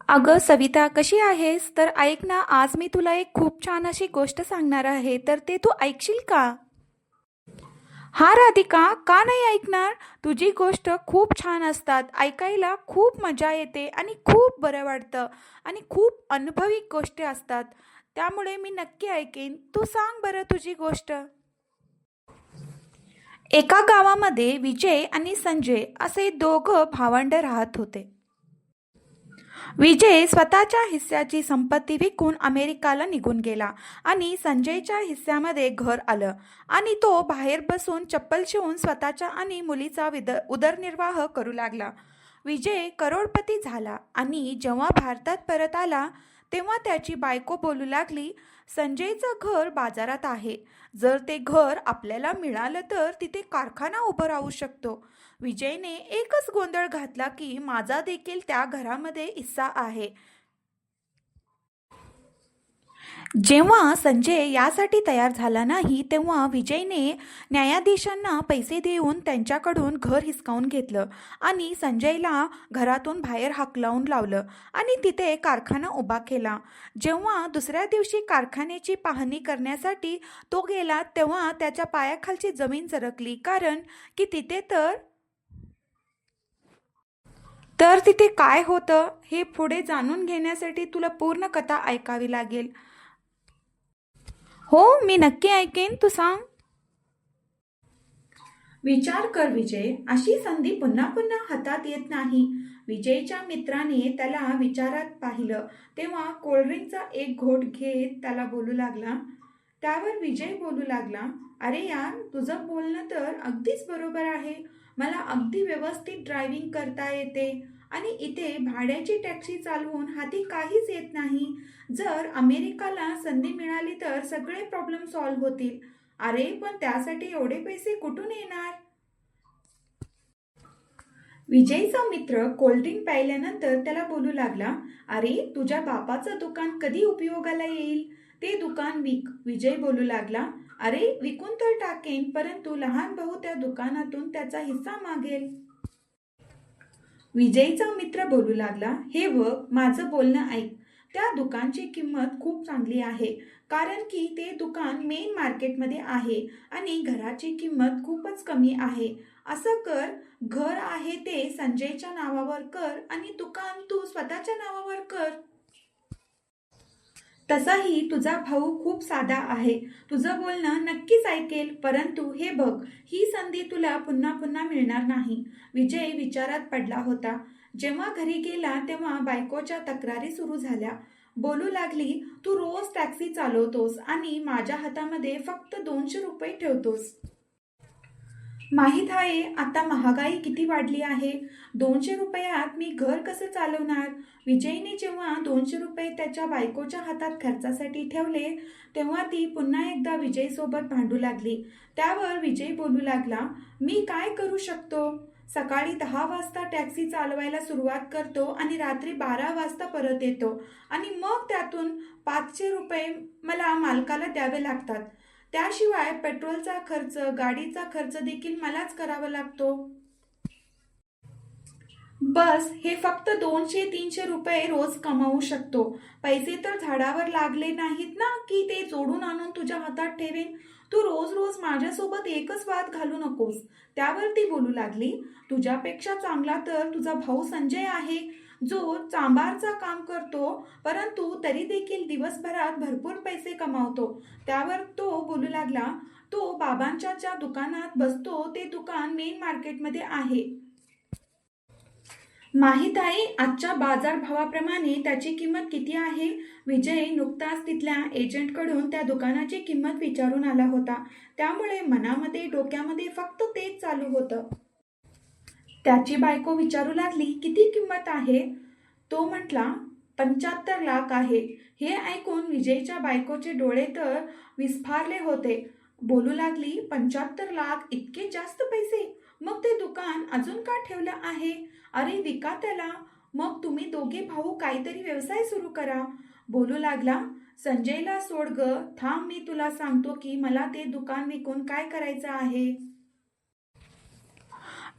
अगं सविता, कशी आहेस? तर ऐक ना, आज मी तुला एक खूप छान अशी गोष्ट सांगणार आहे, तर ते तू ऐकशील का? हा राधिका, का नाही ऐकणार? तुझी गोष्ट खूप छान असतात, ऐकायला खूप मजा येते आणि खूप बरं वाटतं आणि खूप अनुभवी गोष्टी असतात. त्यामुळे मी नक्की ऐकेन. तू सांग बरं तुझी गोष्ट. एका गावामध्ये विजय आणि संजय असे दोघं भावंड राहत होते. विजय स्वतःच्या हिस्साची संपत्ती विकून अमेरिकाला निघून गेला आणि संजयच्या हिस्स्यामध्ये घर आलं आणि तो बाहेर बसून चप्पल शिवून स्वतःच्या आणि मुलीचा उदरनिर्वाह करू लागला. विजय करोडपती झाला आणि जेव्हा भारतात परत आला तेव्हा त्याची बायको बोलू लागली, संजयचं घर बाजारात आहे. जर ते घर आपल्याला मिळालं तर तिथे कारखाना उभं राहू शकतो. विजयने एकच गोंधळ घातला की माझा देखील त्या घरामध्ये हिस्सा आहे. जेव्हा संजय यासाठी तयार झाला नाही तेव्हा विजयने न्यायाधीशांना पैसे देऊन त्यांच्याकडून घर हिसकावून घेतलं आणि संजयला घरातून बाहेर हाकलून लावलं आणि तिथे कारखाना उभा केला. जेव्हा दुसऱ्या दिवशी कारखान्याची पाहणी करण्यासाठी तो गेला तेव्हा त्याच्या पायाखालची जमीन सरकली, कारण की तिथे काय होतं हे पुढे जाणून घेण्यासाठी तुला पूर्ण कथा ऐकावी लागेल. हो, मी नक्की ऐकेन. तू सांग. विचार कर विजय, अशी संधी पुन्हा पुन्हा हातात येत नाही. विजयच्या मित्राने त्याला विचारात पाहिलं तेव्हा कोल्ड्रिंकचा एक घोट घेत त्याला बोलू लागला. त्यावर विजय बोलू लागला, अरे यार, तुझं बोलणं तर अगदीच बरोबर आहे. मला अगदी व्यवस्थित ड्रायव्हिंग करता येते आणि इथे भाड्याची टॅक्सी चालवून हाती काहीच येत नाही. जर अमेरिकाला संधी मिळाली तर सगळे प्रॉब्लेम सॉल्व्ह होतील. अरे पण त्यासाठी एवढे पैसे कुठून येणार? विजयचा मित्र कोल्ड्रिंक प्यायल्यानंतर त्याला बोलू लागला, अरे तुझ्या बापाचं दुकान कधी उपयोगाला येईल? ते दुकान विक. विजय बोलू लागला, अरे विकून तर टाकेन, परंतु लहान भाऊ त्या दुकानातून त्याचा हिस्सा मागेल. विजयचा मित्र बोलू लागला, हे बघ, माझं बोलणं ऐक. त्या दुकानची किंमत खूप चांगली आहे, कारण की ते दुकान मेन मार्केटमध्ये आहे आणि घराची किंमत खूपच कमी आहे. असं कर, घर आहे ते संजयच्या नावावर कर आणि दुकान तू स्वतःच्या नावावर कर. तसाही तुझा भाऊ खूप साधा आहे, तुझं बोलणं नक्कीच ऐकेल, परंतु हे बघ, ही संधी तुला पुन्हा पुन्हा मिळणार नाही. विजय विचारात पडला होता. जेव्हा घरी गेला तेव्हा बायकोच्या तक्रारी सुरू झाल्या. बोलू लागली, तू रोज टॅक्सी चालवतोस आणि माझ्या हातामध्ये फक्त 200 रुपये ठेवतोस. माहीत आहे आता महागाई किती वाढली आहे. 200 रुपयात मी घर कसं चालवणार? विजयने जेव्हा 200 रुपये त्याच्या बायकोच्या हातात खर्चासाठी ठेवले तेव्हा ती पुन्हा एकदा विजयसोबत भांडू लागली. त्यावर विजय बोलू लागला, मी काय करू शकतो? सकाळी 10 वाजता टॅक्सी चालवायला सुरुवात करतो आणि रात्री 12 वाजता परत येतो आणि मग त्यातून 500 रुपये मला मालकाला द्यावे लागतात. त्याशिवाय पेट्रोलचा खर्च, गाडीचा खर्च देखील मलाच करावा लागतो. बस हे फक्त 200-300 रुपये रोज कमावू शकतो. पैसे तर झाडावर लागले नाहीत ना की ते जोडून आणून तुझ्या हातात ठेवेन. तू रोज रोज माझ्यासोबत एकच वाद घालू नकोस. त्यावर ती बोलू लागली, तुझ्यापेक्षा चांगला तर तुझा भाऊ संजय आहे, जो चांभारचा काम करतो, परंतु तरी देखील दिवसभरात भरपूर पैसे कमावतो. त्यावर तो बोलू लागला, तो बाबांच्या ज्या दुकानात बसतो ते दुकान मेन मार्केटमध्ये आहे. माहीत आहे आजच्या बाजारभावाप्रमाणे त्याची किंमत किती आहे? विजय नुकताच तिथल्या एजंटकडून त्या दुकानाची किंमत विचारून आला होता. त्यामुळे मनामध्ये डोक्यामध्ये फक्त तेच चालू होतं. त्याची बायको विचारू लागली, किती किंमत आहे? तो म्हटला, 75 लाख आहे. हे ऐकून विजयच्या बायकोचे डोळे तर विस्फारले होते. बोलू लागली, 75 लाख, इतके जास्त पैसे? मग ते दुकान अजून का ठेवलं आहे? अरे विका त्याला. मग तुम्ही दोघे भाऊ काहीतरी व्यवसाय सुरू करा. बोलू लागला, संजयला सोड ग, थांब मी तुला सांगतो की मला ते दुकान विकून काय करायचं आहे.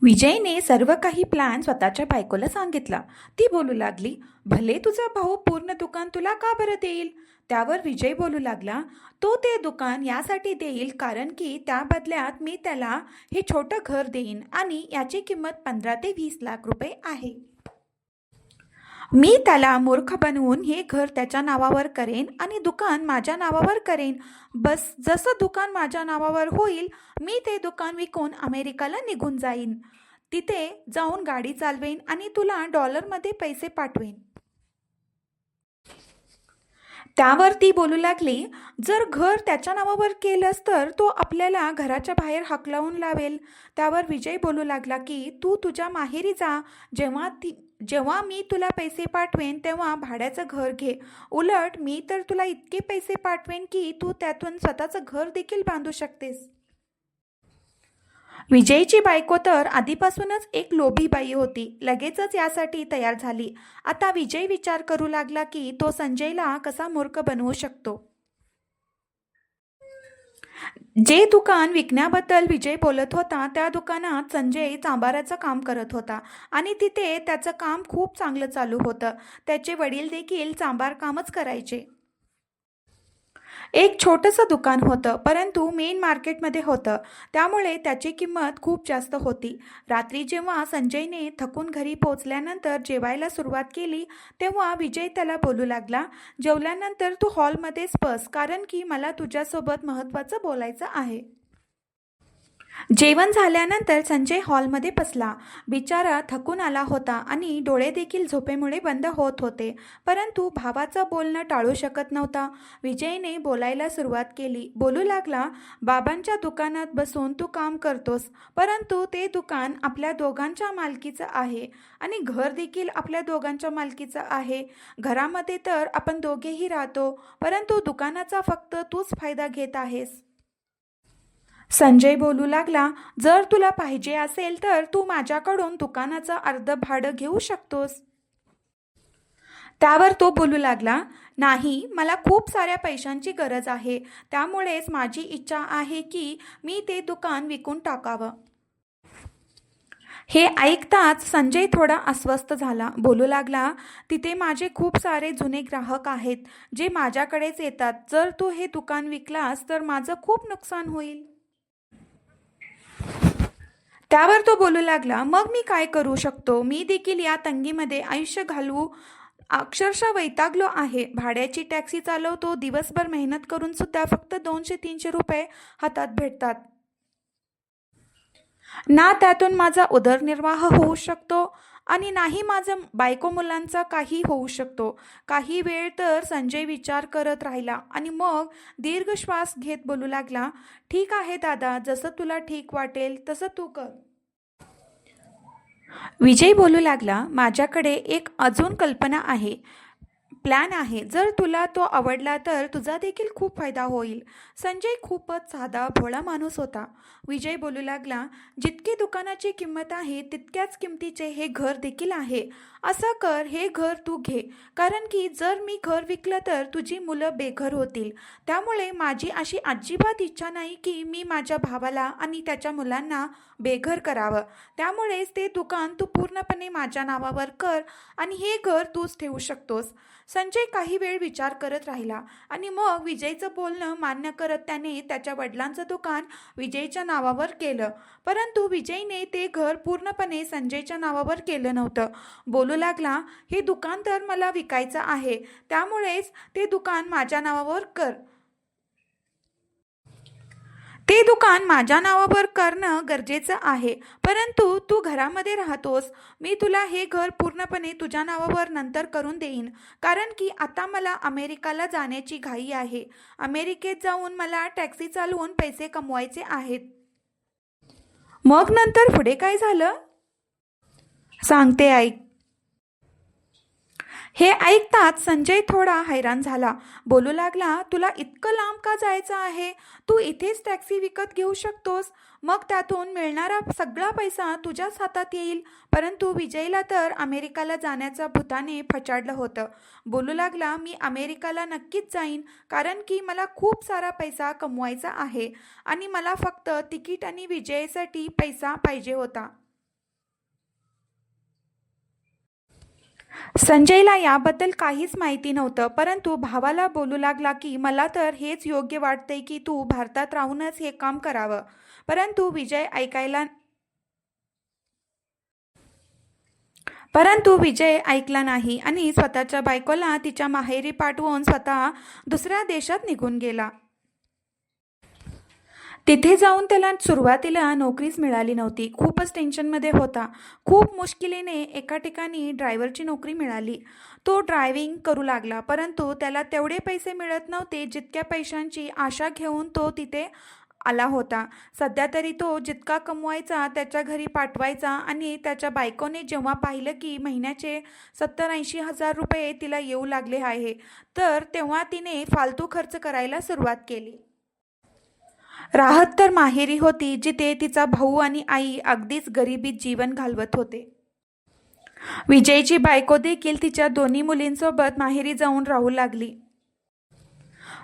विजयने सर्व काही प्लॅन स्वतःच्या बायकोला सांगितला. ती बोलू लागली, भले तुझा भाऊ पूर्ण दुकान तुला का बरं देईल? त्यावर विजय बोलू लागला, तो ते दुकान यासाठी देईल कारण की त्या बदल्यात मी त्याला हे छोटं घर देईन आणि याची किंमत 15 ते 20 लाख रुपये आहे. मी त्याला मूर्ख बनवून हे घर त्याच्या नावावर करेन आणि दुकान माझ्या नावावर करेन. बस जसं दुकान माझ्या नावावर होईल, मी ते दुकान विकून अमेरिकाला निघून जाईन. तिथे जाऊन गाडी चालवेन आणि तुला डॉलरमध्ये पैसे पाठवेन. त्यावर ती बोलू लागली, जर घर त्याच्या नावावर केलंस तर तो आपल्याला घराच्या बाहेर हाकलवून लावेल. त्यावर विजय बोलू लागला की तू तुझ्या माहेरी जा. जेव्हा मी तुला पैसे पाठवेन तेव्हा भाड्याचं घर घे. उलट मी तर तुला इतके पैसे पाठवेन की तू त्यातून स्वतःचं घर देखील बांधू शकतेस. विजयची बायको तर आधीपासूनच एक लोभी बाई होती. लगेचच यासाठी तयार झाली. आता विजय विचार करू लागला की तो संजयला कसा मूर्ख बनवू शकतो. जे दुकान विकण्याबद्दल विजय बोलत होता त्या दुकानात संजय चांभाराचं काम करत होता आणि तिथे त्याचं काम खूप चांगलं चालू होतं. त्याचे वडील देखील चांभार कामच करायचे. एक छोटंसं दुकान होतं, परंतु मेन मार्केटमध्ये होतं, त्यामुळे त्याची किंमत खूप जास्त होती. रात्री जेव्हा संजयने थकून घरी पोहोचल्यानंतर जेवायला सुरुवात केली तेव्हा विजय त्याला बोलू लागला, जेवल्यानंतर तू हॉलमध्येच बस कारण की मला तुझ्यासोबत महत्त्वाचं बोलायचं आहे. जेवण झाल्यानंतर संजय हॉलमध्ये बसला. बिचारा थकून आला होता आणि डोळे देखील झोपेमुळे बंद होत होते, परंतु भावाचं बोलणं टाळू शकत नव्हता. विजयने बोलायला सुरुवात केली. बोलू लागला, बाबांच्या दुकानात बसून तू काम करतोस, परंतु ते दुकान आपल्या दोघांच्या मालकीचं आहे आणि घर देखील आपल्या दोघांच्या मालकीचं आहे. घरामध्ये तर आपण दोघेही राहतो, परंतु दुकानाचा फक्त तूच फायदा घेत आहेस. संजय बोलू लागला, जर तुला पाहिजे असेल तर तू माझ्याकडून दुकानाचं अर्ध भाडं घेऊ शकतोस. त्यावर तो बोलू लागला, नाही, मला खूप साऱ्या पैशांची गरज आहे, त्यामुळेच माझी इच्छा आहे की मी ते दुकान विकून टाकावं. हे ऐकताच संजय थोडा अस्वस्थ झाला. बोलू लागला, तिथे माझे खूप सारे जुने ग्राहक आहेत जे माझ्याकडेच येतात. जर तू हे दुकान विकलास तर माझं खूप नुकसान होईल. त्यावर तो बोलू लागला, मग मी काय करू शकतो? मी देखील या तंगीमध्ये आयुष्य घालवू अक्षरशः वैतागलो आहे. भाड्याची टॅक्सी चालवतो, दिवसभर मेहनत करून सुद्धा फक्त 200-300 रुपये हातात भेटतात. ना त्यातून माझा उदरनिर्वाह होऊ शकतो आणि नाही माझं बायको मुलांचा काही होऊ शकतो. काही वेळ तर संजय विचार करत राहिला आणि मग दीर्घ श्वास घेत बोलू लागला, ठीक आहे दादा, जसं तुला ठीक वाटेल तसं तू कर. विजय बोलू लागला, माझ्याकडे एक अजून कल्पना आहे, प्लॅन आहे. जर तुला तो आवडला तर तुझा देखील खूप फायदा होईल. संजय खूपच साधा भोळा माणूस होता. विजय बोलू लागला, जितकी दुकानाची किंमत आहे तितक्याच किमतीचे हे घर देखील आहे. असं कर, हे घर तू घे, कारण की जर मी घर विकलं तर तुझी मुलं बेघर होतील. त्यामुळे माझी अशी अजिबात इच्छा नाही की मी माझ्या भावाला आणि त्याच्या मुलांना बेघर करावं. त्यामुळेच ते दुकान तू पूर्णपणे माझ्या नावावर कर आणि हे घर तूच ठेवू शकतोस. संजय काही वेळ विचार करत राहिला आणि मग विजयचं बोलणं मान्य करत त्याने त्याच्या वडिलांचं दुकान विजयच्या नावावर केलं. परंतु विजयने ते घर पूर्णपणे संजयच्या नावावर केलं नव्हतं. बोलू लागला, हे दुकान तर मला विकायचं आहे, त्यामुळेच ते दुकान माझ्या नावावर कर. ते दुकान माझ्या नावावर करणं गरजेचं आहे, परंतु तू घरामध्ये राहतोस. मी तुला हे घर पूर्णपणे तुझ्या नावावर नंतर करून देईन, कारण की आता मला अमेरिकाला जाण्याची घाई आहे. अमेरिकेत जाऊन मला टॅक्सी चालवून पैसे कमवायचे आहेत. मग नंतर पुढे काय झालं सांगते, ऐक. हे ऐकताच संजय थोडा हैराण झाला. बोलू लागला, तुला इतकं लांब का जायचं आहे? तू इथेच टॅक्सी विकत घेऊ शकतोस, मग त्यातून मिळणारा सगळा पैसा तुझ्याच हातात येईल. परंतु विजयला तर अमेरिकाला जाण्याचा भूताने फचाडलं होतं. बोलू लागला, मी अमेरिकाला नक्कीच जाईन, कारण की मला खूप सारा पैसा कमवायचा आहे आणि मला फक्त तिकीट आणि विजयसाठी पैसा पाहिजे होता. संजयला याबद्दल काहीच माहिती नव्हतं, परंतु भावाला बोलू लागला की मला तर हेच योग्य वाटतंय की तू भारतात राहूनच हे काम करावं. परंतु विजय ऐकला नाही आणि स्वतःच्या बायकोला तिच्या माहेरी पाठवून स्वतः दुसऱ्या देशात निघून गेला. तिथे जाऊन त्याला सुरुवातीला नोकरीच मिळाली नव्हती. खूपच टेन्शनमध्ये होता. खूप मुश्किलीने एका ठिकाणी ड्रायव्हरची नोकरी मिळाली. तो ड्रायव्हिंग करू लागला, परंतु त्याला तेवढे पैसे मिळत नव्हते जितक्या पैशांची आशा घेऊन तो तिथे आला होता. सध्या तरी तो जितका कमवायचा त्याच्या घरी पाठवायचा आणि त्याच्या बायकोने जेव्हा पाहिलं की महिन्याचे 70-80 हजार रुपये तिला येऊ लागले आहे, तर तेव्हा तिने फालतू खर्च करायला सुरुवात केली. राहत तर माहेरी होती, जिथे तिचा भाऊ आणि आई अगदीच गरिबीत जीवन घालवत होते. विजयची बायको देखील तिच्या दोन्ही मुलींसोबत माहेरी जाऊन राहू लागली.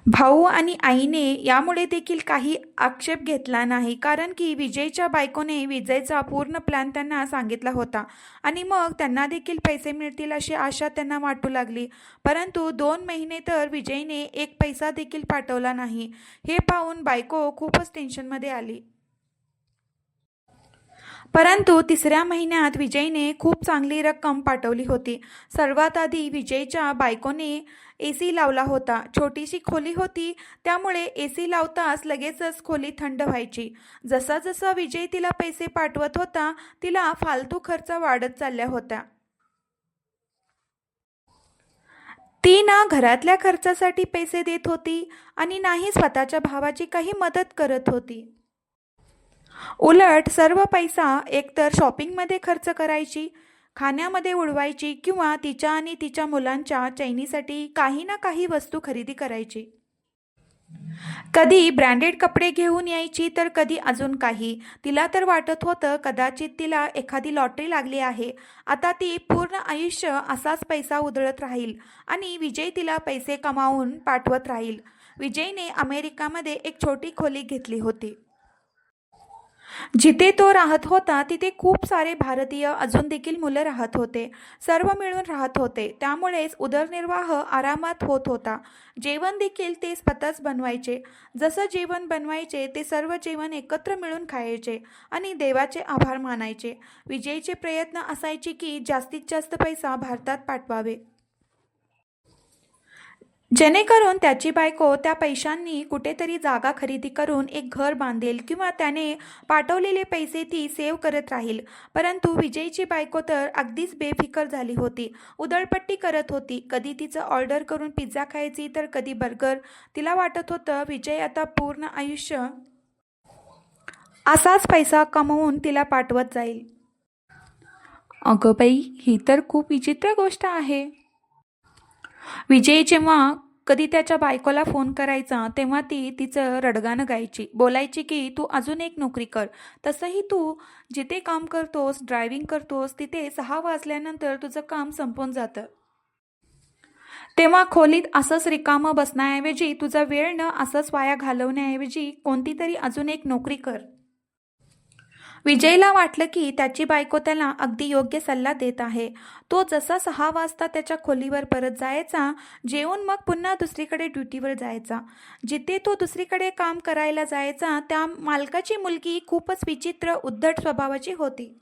भाऊ आणि आईने यामुळे देखील काही आक्षेप घेतला नाही, कारण की विजयच्या बायकोने विजयचा पूर्ण प्लॅन त्यांना सांगितला होता आणि मग त्यांना देखील पैसे मिळतील अशी आशा त्यांना वाटू लागली. परंतु 2 महिने तर विजयने एक पैसा देखील पाठवला नाही. हे पाहून बायको खूपच टेन्शनमध्ये आली. परंतु 3ऱ्या महिन्यात विजयने खूप चांगली रक्कम पाठवली होती. सर्वात आधी विजयच्या बायकोने एसी लावला होता. छोटीशी खोली होती, त्यामुळे एसी लावताच लगेचच खोली थंड व्हायची. जसा जसा विजय तिला पैसे पाठवत होता, तिला फालतू खर्च वाढत चालल्या होत्या. ती ना घरातल्या खर्चासाठी पैसे देत होती आणि नाही स्वतःच्या भावाची काही मदत करत होती. उलट सर्व पैसा एकतर शॉपिंगमध्ये खर्च करायची, खाण्यामध्ये उडवायची किंवा तिच्या आणि तिच्या मुलांच्या चैनीसाठी काही ना काही वस्तू खरेदी करायची. कधी ब्रँडेड कपडे घेऊन यायची तर कधी अजून काही. तिला तर वाटत होतं कदाचित तिला एखादी लॉटरी लागली आहे. आता ती पूर्ण आयुष्य असाच पैसा उधळत राहील आणि विजय तिला पैसे कमावून पाठवत राहील. विजयने अमेरिकामध्ये एक छोटी खोली घेतली होती. जिथे तो राहत होता तिथे खूप सारे भारतीय अजून देखील मुलं राहत होते. सर्व मिळून राहत होते, त्यामुळेच उदरनिर्वाह आरामात होत होता. जेवण देखील ते स्वतःच बनवायचे. जसं जेवण बनवायचे ते सर्व जेवण एकत्र मिळून खायचे आणि देवाचे आभार मानायचे. विजयचे प्रयत्न असायचे की जास्तीत जास्त पैसा भारतात पाठवावे, जेणेकरून त्याची बायको त्या पैशांनी कुठेतरी जागा खरेदी करून एक घर बांधेल किंवा त्याने पाठवलेले पैसे ती सेव्ह करत राहील. परंतु विजयची बायको तर अगदीच बेफिकर झाली होती. उधळपट्टी करत होती. कधी तिचं ऑर्डर करून पिझ्झा खायची तर कधी बर्गर. तिला वाटत होतं विजय आता पूर्ण आयुष्य असाच पैसा कमवून तिला पाठवत जाईल. अगं बाई, ही तर खूप विचित्र गोष्ट आहे. विजय जेव्हा कधी त्याच्या बायकोला फोन करायचा तेव्हा ती तिचं रडगाणं गायची. बोलायची की तू अजून एक नोकरी कर. तसंही तू जिथे काम करतोस, ड्रायव्हिंग करतोस, तिथे 6 वाजल्यानंतर तुझं काम संपून जातं. तेव्हा खोलीत असंच रिकामं बसण्याऐवजी, तुझा वेळ न असंच वाया घालवण्याऐवजी कोणती तरी अजून एक नोकरी कर. विजयला वाटलं की त्याची बायको त्याला अगदी योग्य सल्ला देत आहे. तो जसा 6 वाजता त्याच्या खोलीवर परत जायचा, जेवून मग पुन्हा दुसरीकडे ड्युटीवर जायचा. जिथे तो दुसरीकडे काम करायला जायचा त्या मालकाची मुलगी खूपच विचित्र उद्धट स्वभावाची होती.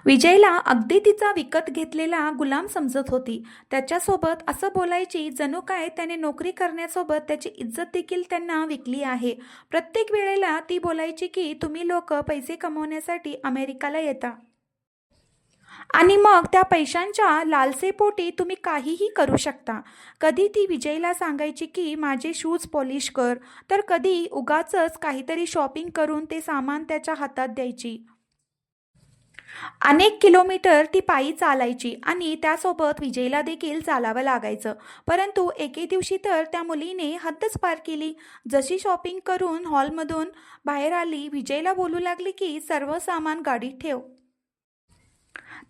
विजयला अगदी तिचा विकत घेतलेला गुलाम समजत होती. त्याच्यासोबत असं बोलायची जणू काय त्याने नोकरी करण्यासोबत त्याची इज्जत देखील त्यांना विकली आहे. प्रत्येक वेळेला ती बोलायची की तुम्ही लोक पैसे कमवण्यासाठी अमेरिकाला येता आणि मग त्या पैशांच्या लालसेपोटी तुम्ही काहीही करू शकता. कधी ती विजयला सांगायची की माझे शूज पॉलिश कर, तर कधी उगाचच काहीतरी शॉपिंग करून ते सामान त्याच्या हातात द्यायची. अनेक किलोमीटर ती पायी चालायची आणि त्यासोबत विजयला देखील चालावं लागायचं. परंतु एके दिवशी तर त्या मुलीने हद्दच पार केली. जशी शॉपिंग करून हॉलमधून बाहेर आली, विजयला बोलू लागली की सर्व सामान गाडीत ठेव.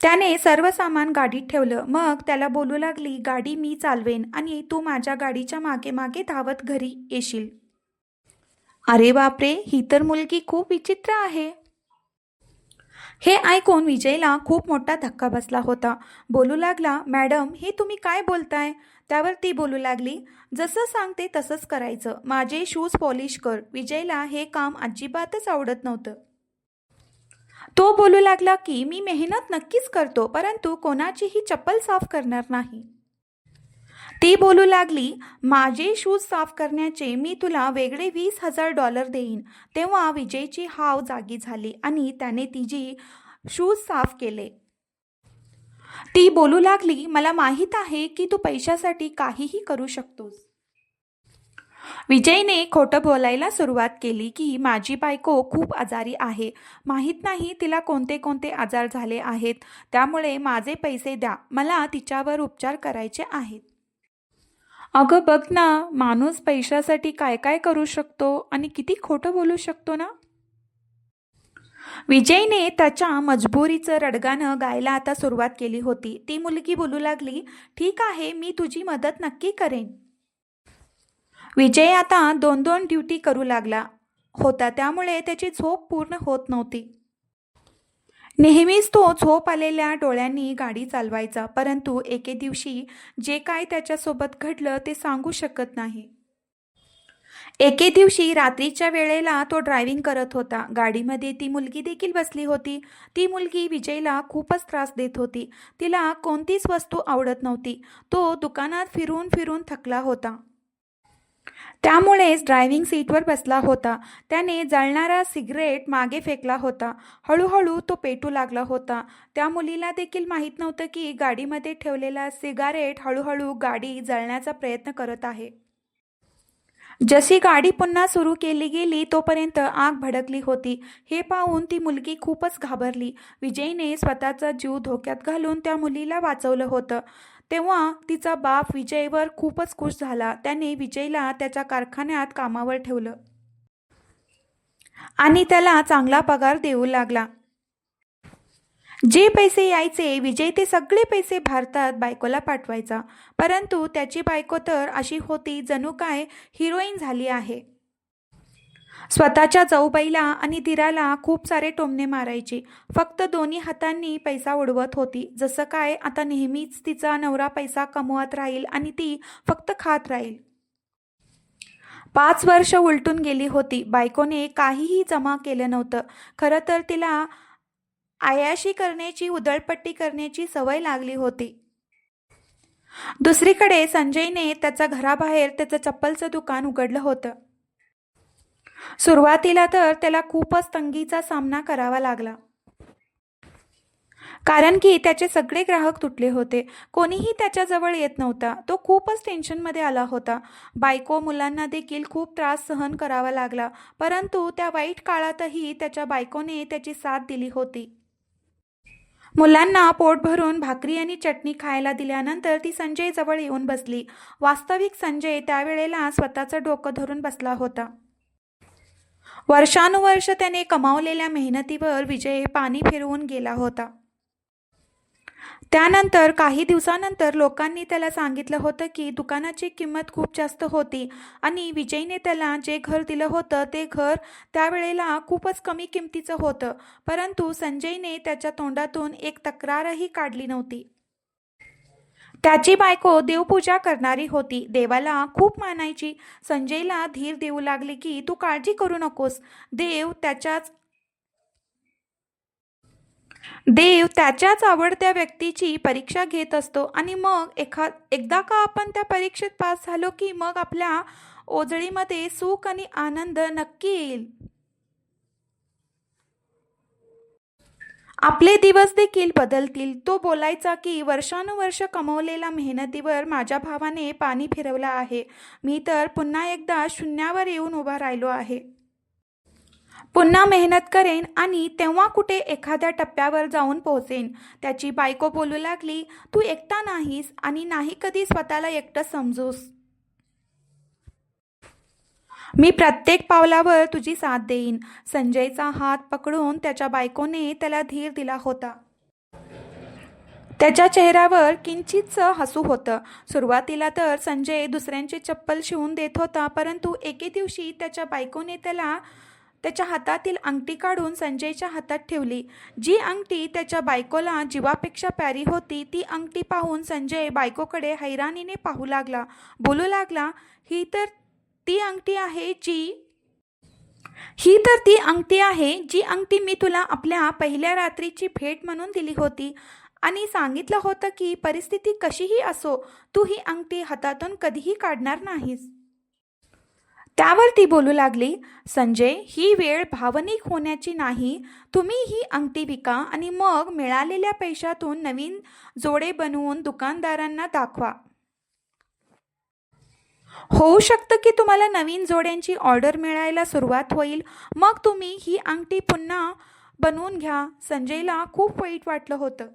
त्याने सर्व सामान गाडीत ठेवलं. मग त्याला बोलू लागली, गाडी मी चालवेन आणि तू माझ्या गाडीच्या मागे मागे धावत घरी येशील. अरे बापरे, ही तर मुलगी खूप विचित्र आहे. हे ऐकून विजयला खूप मोठा धक्का बसला होता. बोलू लागला, मॅडम हे तुम्ही काय बोलताय? त्यावर ती बोलू लागली, जसं सांगते तसंच करायचं. माझे शूज पॉलिश कर. विजयला हे काम अजिबातच आवडत नव्हतं. तो बोलू लागला की मी मेहनत नक्कीच करतो, परंतु कोणाचीही चप्पल साफ करणार नाही. ती बोलू लागली, माझे शूज साफ करण्याचे मी तुला वेगळे $20,000 देईन. तेव्हा विजयची हाव जागी झाली आणि त्याने तिची शूज साफ केले. ती बोलू लागली, मला माहीत आहे की तू पैशासाठी काहीही करू शकतोस. विजयने खोटं बोलायला सुरुवात केली की माझी बायको खूप आजारी आहे. माहीत नाही तिला कोणते कोणते आजार झाले आहेत. त्यामुळे माझे पैसे द्या. मला तिच्यावर उपचार करायचे आहेत. अगं बघ ना, माणूस पैशासाठी काय काय करू शकतो आणि किती खोटं बोलू शकतो ना. विजयने त्याच्या मजबुरीचं रडगाणं गायला आता सुरुवात केली होती. ती मुलगी बोलू लागली, ठीक आहे, मी तुझी मदत नक्की करेन. विजय आता 2-2 ड्युटी करू लागला होता, त्यामुळे त्याची झोप पूर्ण होत नव्हती. नेहमीच तो झोप आलेल्या डोळ्यांनी गाडी चालवायचा, परंतु एके दिवशी जे काय त्याच्यासोबत घडलं ते सांगू शकत नाही. एके दिवशी रात्रीच्या वेळेला तो ड्रायव्हिंग करत होता. गाडीमध्ये ती मुलगी देखील बसली होती. ती मुलगी विजयला खूपच त्रास देत होती. तिला कोणतीच वस्तू आवडत नव्हती. तो दुकानात फिरून फिरून थकला होता. त्यामुळेच ड्रायव्हिंग सीटवर बसला होता. त्याने जळणारा सिगरेट मागे फेकला होता. हळूहळू तो पेटू लागला होता. त्या मुलीला देखील माहीत नव्हतं की गाडीमध्ये ठेवलेला सिगारेट हळूहळू गाडी जळण्याचा प्रयत्न करत आहे. जशी गाडी पुन्हा सुरू केली गेली तोपर्यंत आग भडकली होती. हे पाहून ती मुलगी खूपच घाबरली. विजयने स्वतःचा जीव धोक्यात घालून त्या मुलीला वाचवलं होतं. तेव्हा तिचा बाप विजयवर खूपच खुश झाला. त्याने विजयला त्याच्या कारखान्यात कामावर ठेवलं आणि त्याला चांगला पगार देऊ लागला. जे पैसे यायचे विजय ते सगळे पैसे भारतात बायकोला पाठवायचा. परंतु त्याची बायको तर अशी होती जणू काय हिरोईन झाली आहे. स्वतःच्या जाऊबाईला आणि दिराला खूप सारे टोमणे मारायची. फक्त दोन्ही हातांनी पैसा उडवत होती. जसं काय आता नेहमीच तिचा नवरा पैसा कमवत राहील आणि ती फक्त खात राहील. 5 वर्ष उलटून गेली होती. बायकोने काहीही जमा केलं नव्हतं. खरं तर तिला आयाशी करण्याची, उधळपट्टी करण्याची सवय लागली होती. दुसरीकडे संजयने त्याच्या घराबाहेर त्याचं चप्पलचं दुकान उघडलं होतं. सुरुवातीला तर त्याला खूपच तंगीचा सामना करावा लागला. कारण की त्याचे सगळे ग्राहक तुटले होते. कोणीही त्याच्याजवळ येत नव्हता. तो खूपच टेन्शनमध्ये आला होता. बायको, मुलांना देखील खूप त्रास सहन करावा लागला. परंतु त्या वाईट काळातही त्याच्या बायकोने त्याची साथ दिली होती. मुलांना पोट भरून भाकरी आणि चटणी खायला दिल्यानंतर ती संजय जवळ येऊन बसली. वास्तविक संजय त्यावेळेला स्वतःचं डोकं धरून बसला होता. वर्षानुवर्ष त्याने कमावलेल्या मेहनतीवर विजय पाणी फिरवून गेला होता. त्यानंतर काही दिवसानंतर लोकांनी त्याला सांगितलं होतं की दुकानाची किंमत खूप जास्त होती आणि विजयने त्याला जे घर दिलं होतं ते घर त्यावेळेला खूपच कमी किमतीचं होतं. परंतु संजयने त्याच्या तोंडातून एक तक्रारही काढली नव्हती. त्याची बायको देवपूजा करणारी होती. देवाला खूप मानायची. संजयला धीर देऊ लागली की तू काळजी करू नकोस. देव त्याच्याच आवडत्या व्यक्तीची परीक्षा घेत असतो आणि मग एकदा का आपण त्या परीक्षेत पास झालो की मग आपल्या ओझळीमध्ये सुख आणि आनंद नक्की येईल. आपले दिवस देखील बदलतील. तो बोलायचा की वर्षानुवर्ष कमवलेल्या मेहनतीवर माझ्या भावाने पाणी फिरवलं आहे. मी तर पुन्हा एकदा शून्यावर येऊन उभा राहिलो आहे. पुन्हा मेहनत करेन आणि तेव्हा कुठे एखाद्या टप्प्यावर जाऊन पोहोचेन. त्याची बायको बोलू लागली, तू एकटा नाहीस आणि नाही कधी स्वतःला एकटं समजूस. मी प्रत्येक पावलावर तुझी साथ देईन. संजयचा हात पकडून त्याच्या बायकोने त्याला धीर दिला होता. त्याच्या चेहऱ्यावर किंचितचं हसू होतं. सुरुवातीला तर संजय दुसऱ्यांची चप्पल शिवून देत होता, परंतु एके दिवशी त्याच्या बायकोने त्याला त्याच्या हातातील अंगठी काढून संजयच्या हातात ठेवली. जी अंगठी त्याच्या बायकोला जीवापेक्षा प्यारी होती, ती अंगठी पाहून संजय बायकोकडे हैराणीने पाहू लागला. बोलू लागला, ही तर ती अंगठी आहे जी अंगठी मी तुला आपल्या पहिल्या रात्रीची भेट म्हणून दिली होती आणि सांगितलं होतं की परिस्थिती कशीही असो, तू ही अंगठी हातातून कधीही काढणार नाहीस. त्यावर ती बोलू लागली, संजय, ही वेळ भावनिक होण्याची नाही. तुम्ही ही अंगठी विका आणि मग मिळालेल्या पैशातून नवीन जोडे बनवून दुकानदारांना दाखवा. होऊ शकतं की तुम्हाला नवीन जोड्यांची ऑर्डर मिळायला सुरुवात होईल. मग तुम्ही ही अंगठी पुन्हा बनवून घ्या. संजयला खूप वाईट वाटलं होतं.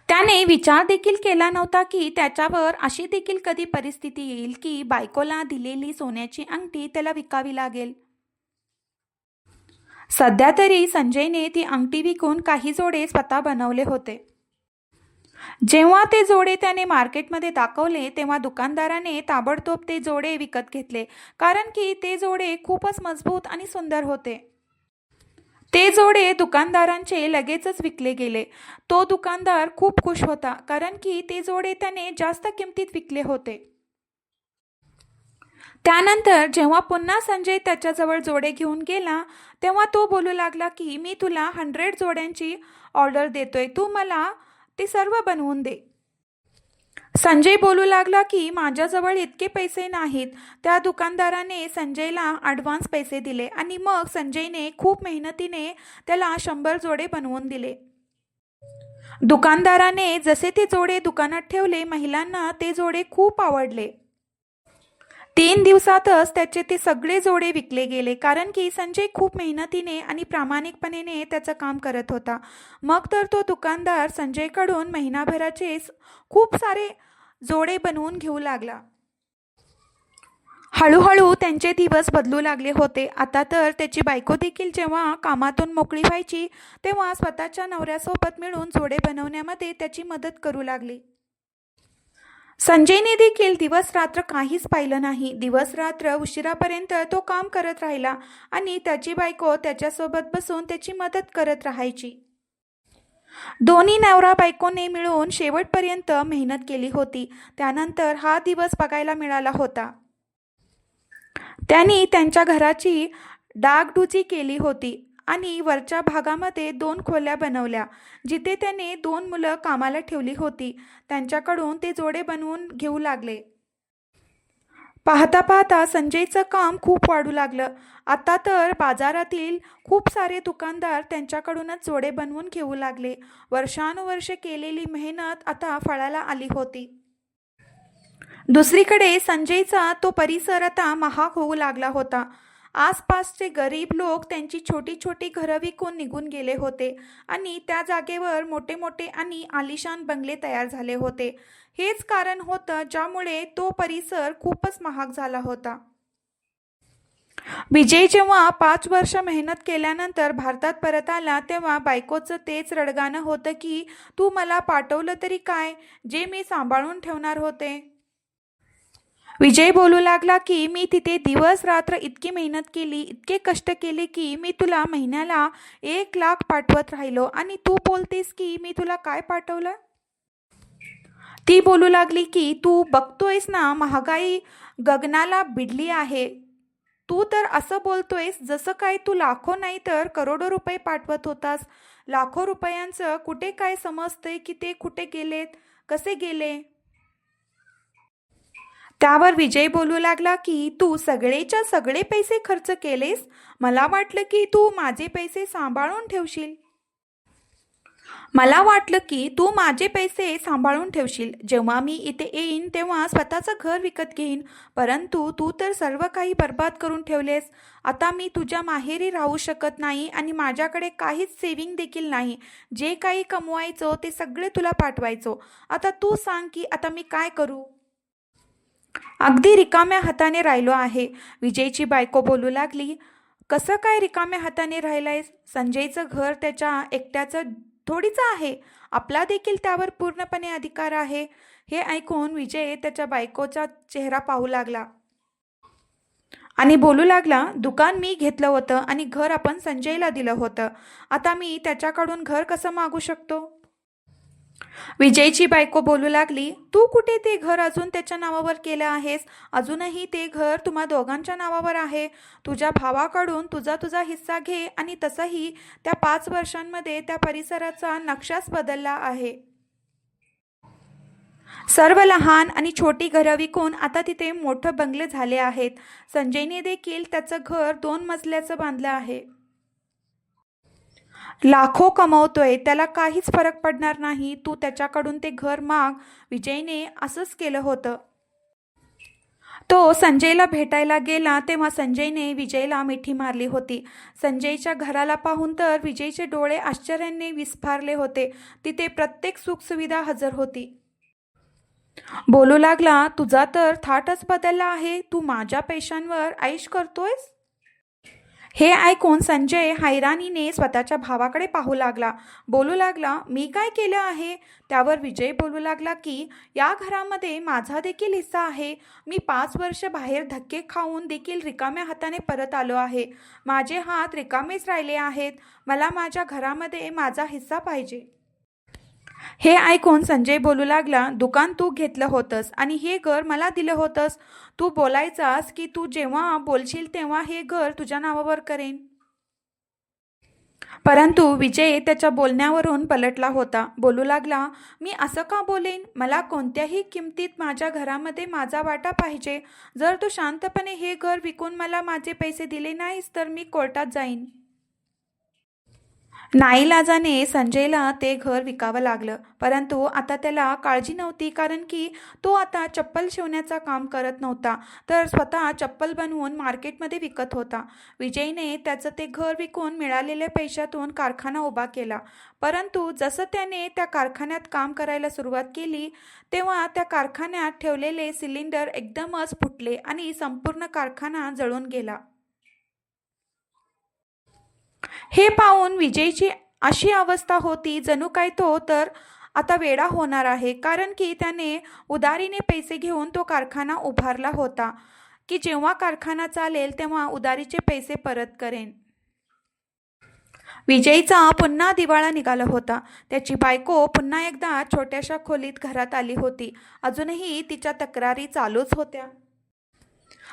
त्याने विचार देखील केला नव्हता की त्याच्यावर अशी देखील कधी परिस्थिती येईल की बायकोला दिलेली सोन्याची अंगठी त्याला विकावी लागेल. सध्या तरी संजयने ती अंगठी विकून काही जोडे स्वतः बनवले होते. जेव्हा ते जोडे त्याने मार्केटमध्ये दाखवले तेव्हा दुकानदाराने ताबडतोब ते जोडे विकत घेतले, कारण की ते जोडे खूपच मजबूत आणि सुंदर होते. ते जोडे दुकानदारांचे लगेचच विकले गेले. तो दुकानदार खूप खुश होता, कारण की ते जोडे त्याने जास्त किमतीत विकले होते. त्यानंतर जेव्हा पुन्हा संजय त्याच्याजवळ जोडे घेऊन गेला तेव्हा तो बोलू लागला की मी तुला 100 जोड्यांची ऑर्डर देतोय, तू मला ते सर्व बनवून दे. संजय बोलू लागला की माझ्याजवळ इतके पैसे नाहीत. त्या दुकानदाराने संजयला ॲडव्हान्स पैसे दिले आणि मग संजयने खूप मेहनतीने त्याला 100 जोडे बनवून दिले. दुकानदाराने जसे ते जोडे दुकानात ठेवले, महिलांना ते जोडे खूप आवडले. 3 दिवसातच त्याचे ते सगळे जोडे विकले गेले, कारण की संजय खूप मेहनतीने आणि प्रामाणिकपणे त्याचं काम करत होता. मग तर तो दुकानदार संजयकडून महिनाभराचे खूप सारे जोडे बनवून घेऊ लागला. हळूहळू त्यांचे दिवस बदलू लागले होते. आता तर त्याची बायको देखील जेव्हा कामातून मोकळी व्हायची तेव्हा स्वतःच्या नवऱ्यासोबत मिळून जोडे बनवण्यामध्ये त्याची मदत करू लागली. संजयने देखील दिवस रात्र काहीच पाहिलं नाही. दिवस रात्र उशिरापर्यंत तो काम करत राहिला आणि त्याची बायको त्याच्यासोबत बसून त्याची मदत करत राहायची. दोन्ही नवरा बायकोने मिळून शेवटपर्यंत मेहनत केली होती. त्यानंतर हा दिवस बघायला मिळाला होता. त्यांनी त्यांच्या घराची डागडुजी केली होती आणि वरच्या भागामध्ये 2 खोल्या बनवल्या, जिथे त्याने 2 मुलं कामाला ठेवली होती. त्यांच्याकडून ते जोडे बनवून घेऊ लागले. पाहता पाहता संजयचं काम खूप वाढू लागलं. आता तर बाजारातील खूप सारे दुकानदार त्यांच्याकडूनच जोडे बनवून घेऊ लागले. वर्षानुवर्षे केलेली मेहनत आता फळाला आली होती. दुसरीकडे संजयचा तो परिसर आता महाग होऊ लागला होता. आसपासचे गरीब लोक त्यांची छोटी छोटी घरं विकून निघून गेले होते आणि त्या जागेवर मोठे मोठे आणि आलिशान बंगले तयार झाले होते. हेच कारण होतं ज्यामुळे तो परिसर खूपच महाग झाला होता. विजय जेव्हा 5 वर्ष मेहनत केल्यानंतर भारतात परत आला तेव्हा बायकोचं तेच रडगाणं होतं की तू मला पाठवलं तरी काय, जे मी सांभाळून ठेवणार होते. विजय बोलू लागला की मी तिथे दिवस रात्र इतकी मेहनत केली, इतके कष्ट केले की मी तुला महिन्याला 1 लाख पाठवत राहिलो आणि तू बोलतेस की मी तुला काय पाठवलं. ती बोलू लागली की तू बघतोयस ना, महागाई गगनाला भिडली आहे. तू तर असं बोलतोयस जसं काय तू लाखो नाही तर करोडो रुपये पाठवत होतास. लाखो रुपयांचं कुठे काय समजतंय की ते कुठे गेलेत, कसे गेले. त्यावर विजय बोलू लागला की तू सगळेच्या सगळे पैसे खर्च केलेस. मला वाटलं की तू माझे पैसे सांभाळून ठेवशील. जेव्हा मी इथे येईन तेव्हा स्वतःचं घर विकत घेईन, परंतु तू तर सर्व काही बर्बाद करून ठेवलेस. आता मी तुझ्या माहेरी राहू शकत नाही आणि माझ्याकडे काहीच सेव्हिंग देखील नाही. जे काही कमवायचो ते सगळे तुला पाठवायचो. आता तू सांग की आता मी काय करू. अगदी रिकाम्या हाताने राहिलो आहे. विजयची बायको बोलू लागली, कसं काय रिकाम्या हाताने राहिलायस. संजयचं घर त्याच्या एकट्याचं थोडीचं आहे, आपला देखील त्यावर पूर्णपणे अधिकार आहे. हे ऐकून विजय त्याच्या बायकोचा चेहरा पाहू लागला. आणि बोलू लागला, दुकान मी घेतलं होतं आणि घर आपण संजयला दिलं होतं. आता मी त्याच्याकडून घर कसं मागू शकतो? विजयची बायको बोलू लागली, तू कुठे ते घर अजून त्याच्या नावावर केलं आहेस? अजूनही ते घर तुम्हा दोघांच्या नावावर आहे. तुझ्या भावाकडून तुझा तुझा हिस्सा घे आणि तसंही त्या 5 वर्षांमध्ये त्या परिसराचा नक्षाच बदलला आहे. सर्व लहान आणि छोटी घरं विकून आता तिथे मोठं बंगले झाले आहेत. संजयने देखील त्याचं घर 2 मजल्याचं बांधलं आहे. लाखो कमवतोय, त्याला काहीच फरक पडणार नाही. तू त्याच्याकडून ते घर माग. विजयने असंच केलं होतं. तो संजयला भेटायला गेला तेव्हा संजयने विजयला मिठी मारली होती. संजयच्या घराला पाहून तर विजयचे डोळे आश्चर्याने विस्फारले होते. तिथे प्रत्येक सुखसुविधा हजर होती. बोलू लागला, तुझा तर थाटच बदलला आहे. तू माझ्या पैशांवर ऐश करतोयस? हे ऐकून संजय हैराणीने स्वतःच्या भावाकडे पाहू लागला. बोलू लागला, मी काय केलं आहे? त्यावर विजय बोलू लागला की या घरामध्ये माझा देखील हिस्सा आहे. मी 5 वर्ष बाहेर धक्के खाऊन देखील रिकाम्या हाताने परत आलो आहे. माझे हात रिकामेच राहिले आहेत. मला माझ्या घरामध्ये माझा हिस्सा पाहिजे. हे ऐकून संजय बोलू लागला, दुकान तू घेतलं होतंस आणि हे घर मला दिलं होतंस. तू बोलायचास की तू जेव्हा बोलशील तेव्हा हे घर तुझ्या नावावर करेन. परंतु विजय त्याच्या बोलण्यावरून पलटला होता. बोलू लागला, मी असं का बोलेन? मला कोणत्याही किमतीत माझ्या घरामध्ये माझा वाटा पाहिजे. जर तू शांतपणे हे घर विकून मला माझे पैसे दिले नाहीस तर मी कोर्टात जाईन. नाईलाजाने संजयला ते घर विकावं लागलं. परंतु आता त्याला काळजी नव्हती, कारण की तो आता चप्पल शिवण्याचं काम करत नव्हता, तर स्वतः चप्पल बनवून मार्केटमध्ये विकत होता. विजयने त्याचं ते घर विकून मिळालेल्या पैशातून कारखाना उभा केला. परंतु जसं त्याने त्या कारखान्यात काम करायला सुरुवात केली तेव्हा त्या कारखान्यात ठेवलेले सिलेंडर एकदमच फुटले आणि संपूर्ण कारखाना जळून गेला. हे पाहून विजयची अशी अवस्था होती जणू काय तो तर आता वेडा होणार आहे, कारण की त्याने उधारीने पैसे घेऊन तो कारखाना उभारला होता की जेव्हा कारखाना चालेल तेव्हा उधारीचे पैसे परत करेन. विजयचा पुन्हा दिवाळा निघाला होता. त्याची बायको पुन्हा एकदा छोट्याशा खोलीत घरात आली होती. अजूनही तिच्या तक्रारी चालूच होत्या.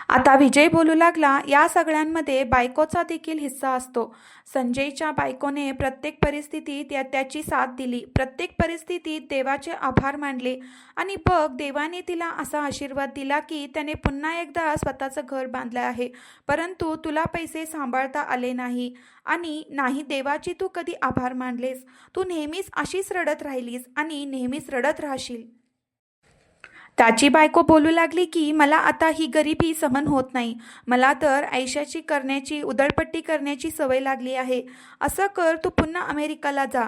आता विजय बोलू लागला, या सगळ्यांमध्ये बायकोचा देखील हिस्सा असतो. संजयच्या बायकोने प्रत्येक परिस्थितीत त्याची साथ दिली. प्रत्येक परिस्थितीत देवाचे आभार मानले आणि बघ, देवाने तिला असा आशीर्वाद दिला की त्याने पुन्हा एकदा स्वतःचं घर बांधलं आहे. परंतु तुला पैसे सांभाळता आले नाही आणि नाही देवाची तू कधी आभार मानलेस. तू नेहमीच अशीच रडत राहिलीस आणि नेहमीच रडत राहशील. त्याची बायको बोलू लागली की मला आता ही गरिबी सहन होत नाही. मला तर ऐशाची करण्याची, उधळपट्टी करण्याची सवय लागली आहे. असं कर, तू पुन्हा अमेरिकाला जा.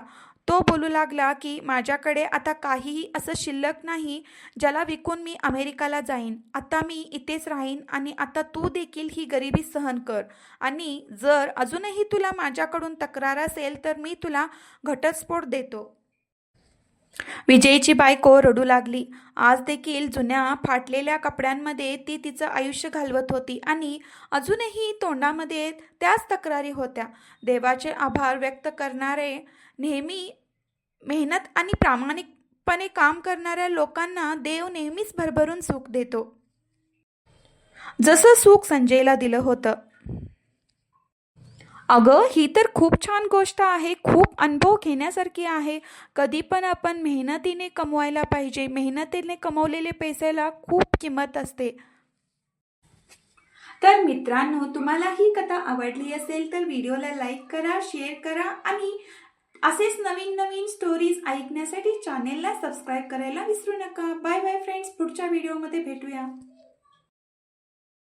तो बोलू लागला की माझ्याकडे आता काहीही असं शिल्लक नाही ज्याला विकून मी अमेरिकाला जाईन. आता मी इथेच राहीन आणि आता तू देखील ही गरिबी सहन कर आणि जर अजूनही तुला माझ्याकडून तक्रार असेल तर मी तुला घटस्फोट देतो. विजयची बायको रडू लागली. आज देखील जुन्या फाटलेल्या कपड्यांमध्ये ती तिचं आयुष्य घालवत होती आणि अजूनही तोंडामध्ये त्याच तक्रारी होत्या. देवाचे आभार व्यक्त करणारे, नेहमी मेहनत आणि प्रामाणिकपणे काम करणाऱ्या लोकांना देव नेहमीच भरभरून सुख देतो, जसं सुख संजयला दिलं होतं. अगं, ही तर खूप छान गोष्ट आहे. खूप अनुभव घेण्यासारखी आहे. कधी पण आपण मेहनतीने कमवायला पाहिजे. मेहनतीने कमवलेले पैशाला खूप किंमत असते. तर मित्रांनो, तुम्हाला ही कथा आवडली असेल तर व्हिडिओला लाईक करा, शेअर करा आणि असेच नवीन नवीन स्टोरीज ऐकण्यासाठी चॅनेलला सबस्क्राईब करायला विसरू नका. बाय बाय फ्रेंड्स, पुढच्या व्हिडिओमध्ये भेटूया.